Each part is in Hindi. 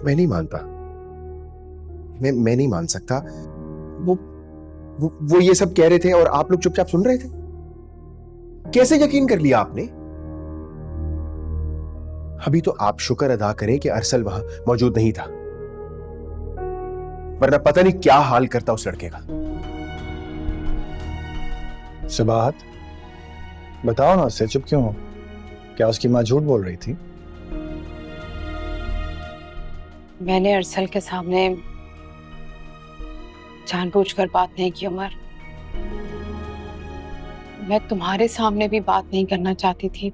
मैं नहीं मानता। मैं नहीं मान सकता। वो वो ये सब कह रहे थे और आप लोग चुपचाप सुन रहे थे। कैसे यकीन कर लिया आपने? अभी तो आप शुक्र अदा करें कि अरसल वहां मौजूद नहीं था, वरना पता नहीं क्या हाल करता उस लड़के का। सबाहत, बताओ ना, उससे चुप क्यों हो? क्या उसकी माँ झूठ बोल रही थी? मैंने अरसल के सामने जानबूझकर बात नहीं की उमर। मैं तुम्हारे सामने भी बात नहीं करना चाहती थी।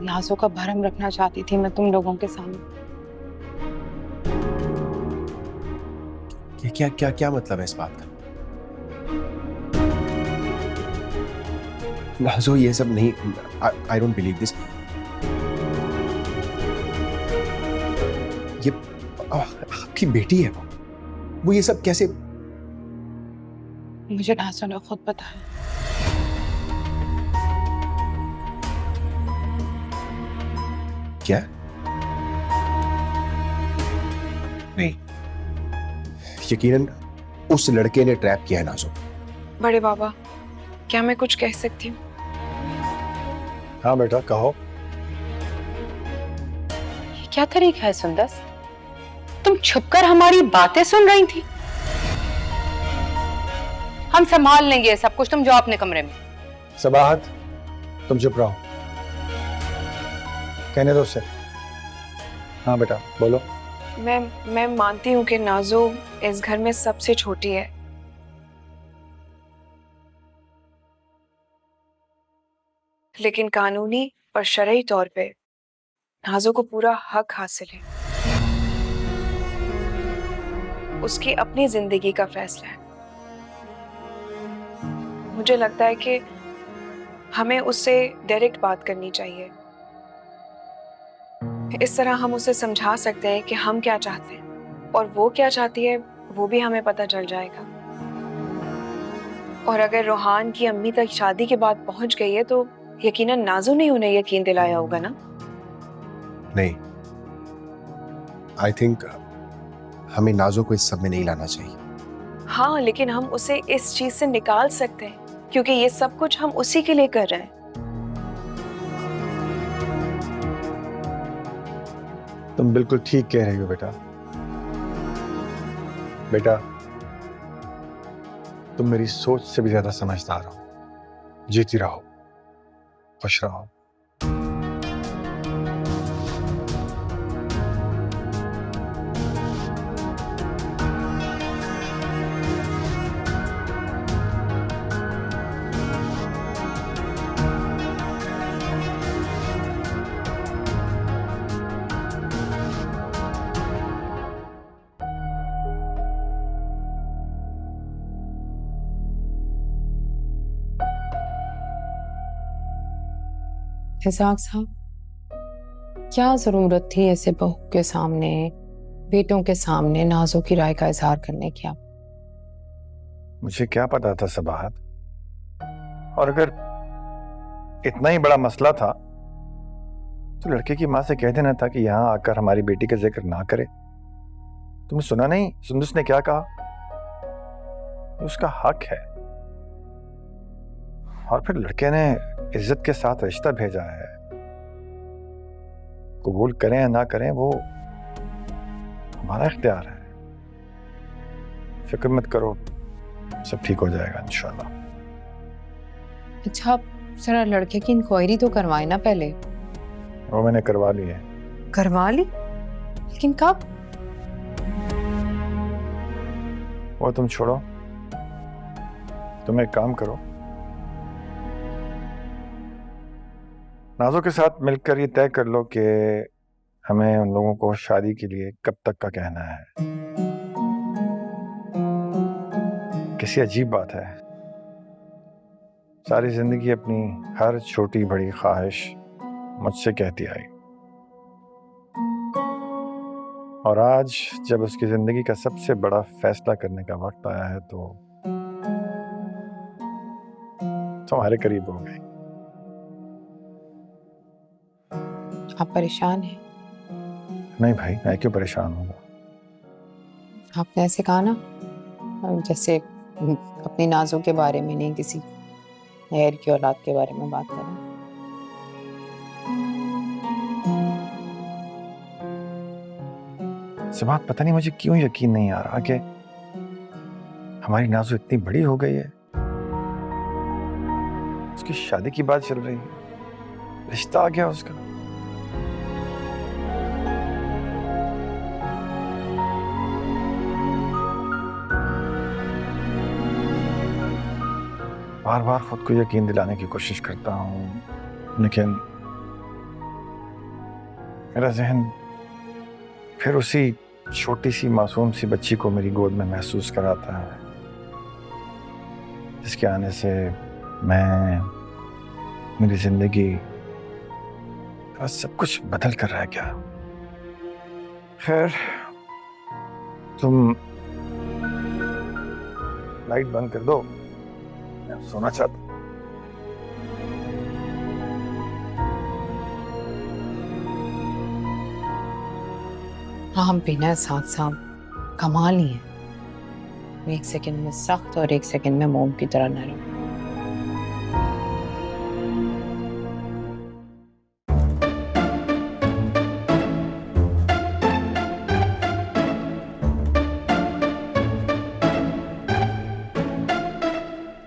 नाजों का भरम रखना चाहती थी मैं तुम लोगों के सामने। क्या क्या क्या मतलब है इस बात का? नाज़ो, ये सब नहीं। I don't believe this. ये आपकी बेटी है। वो ये सब कैसे? मुझे नाज़ों ने खुद बताया। क्या? नहीं, यकीनन उस लड़के ने ट्रैप किया है नाज़ो। बड़े बाबा, क्या मैं कुछ कह सकती हूँ? हाँ बेटा, कहो। ये क्या तरीका है सुंदस? तुम छुपकर हमारी बातें सुन रही थी। हम संभाल लेंगे सब कुछ, तुम जाओ अपने कमरे में। सबाहत, तुम चुप रहो, कहने दो उससे। हाँ बेटा, बोलो। मैं मानती हूँ कि नाज़ो इस घर में सबसे छोटी है, लेकिन कानूनी और शरई तौर पे नाज़ो को पूरा हक हासिल है। उसकी अपनी जिंदगी का फैसला है। मुझे लगता है कि हमें उससे डायरेक्ट बात करनी चाहिए। इस तरह हम उसे समझा सकते हैं कि हम क्या चाहते हैं और वो क्या चाहती है, वो भी हमें पता चल जाएगा। और अगर रोहान की अम्मी तक शादी की बात पहुंच गई है तो यकीनन नाज़ो ने उन्हें यकीन दिलाया होगा ना? नहीं, आई थिंक हमें नाज़ो को इस सब में नहीं लाना चाहिए। हाँ, लेकिन हम उसे इस चीज से निकाल सकते हैं क्योंकि ये सब कुछ हम उसी के लिए कर रहे हैं। तुम बिल्कुल ठीक कह रही हो बेटा। बेटा, तुम मेरी सोच से भी ज्यादा समझदार हो। जीती रहो, खुश रहो। इसाक साहब, क्या जरूरत थी ऐसे बहू के सामने, बेटों के सामने नाज़ों की राय का इजहार करने की? आप मुझे क्या पता था सबाहत, और अगर इतना ही बड़ा मसला था तो लड़के की माँ से कह देना था कि यहाँ आकर हमारी बेटी का जिक्र ना करे। तुमने सुना नहीं सुंदस ने क्या कहा? उसका हक है। और फिर लड़के ने इज्जत के साथ रिश्ता भेजा है, कबूल करें या ना करें वो हमारा इख्तियार है। फिक्र मत करो, सब ठीक हो जाएगा इंशाल्लाह। अच्छा, आप जरा लड़के की इंक्वायरी तो करवाए ना पहले। वो मैंने करवा ली है। करवा ली? लेकिन कब? वो तुम छोड़ो, तुम एक काम करो, नाज़ों के साथ मिलकर ये तय कर लो कि हमें उन लोगों को शादी के लिए कब तक का कहना है। किसी अजीब बात है, सारी जिंदगी अपनी हर छोटी बड़ी ख्वाहिश मुझसे कहती आई, और आज जब उसकी जिंदगी का सबसे बड़ा फैसला करने का वक्त आया है तो तुम्हारे करीब हो गई। आप परेशान हैं? नहीं भाई, मैं क्यों परेशान हूँ? आपने ऐसे कहा ना, जैसे अपनी नाजों के बारे में नहीं, किसी गैर की औलाद के बारे में बात करें। सिबात, पता नहीं मुझे क्यों यकीन नहीं आ रहा कि हमारी नाज़ो इतनी बड़ी हो गई है। उसकी शादी की बात चल रही है, रिश्ता आ गया उसका। बार बार खुद को यकीन दिलाने की कोशिश करता हूँ, लेकिन मेरा जहन फिर उसी छोटी सी मासूम सी बच्ची को मेरी गोद में महसूस कराता है, जिसके आने से मैं, मेरी जिंदगी, बस सब कुछ बदल कर रह गया। खैर, तुम लाइट बंद कर दो, मैं सोना चाहता हूं। हाँ, हम बिना साथ साथ कमाल ही हैं। एक सेकंड में सख्त और एक सेकंड में मोम की तरह नरम।